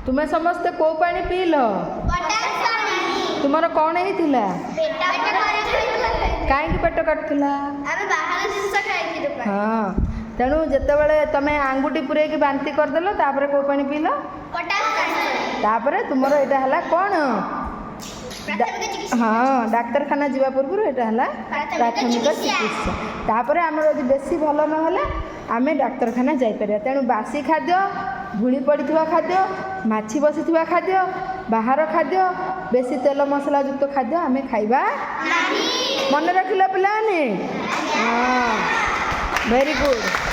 तुम्हें समस्ते को पानी पील तुमर कौन होता कहीं पेट काटुला हाँ तेणु जिते तुम आंगुठी पूरे बांती करदेल तापर को पानी पील तापर तुमर यहाँ है कौन हाँ डाक्तरखाना जीवा पूर्व यहाँ है प्राथमिक चिकित्सा तापर आम बेसी भल ना आम डाक्तरखाना जापर तेणु बासी खाद्य भूली पड़ी खाद्य माछी बसी खाद्य बाहर खाद्य बेसी तेल मसला युक्त खाद्य आम खाइबा मन रखिल पिलाने हाँ वेरी गुड।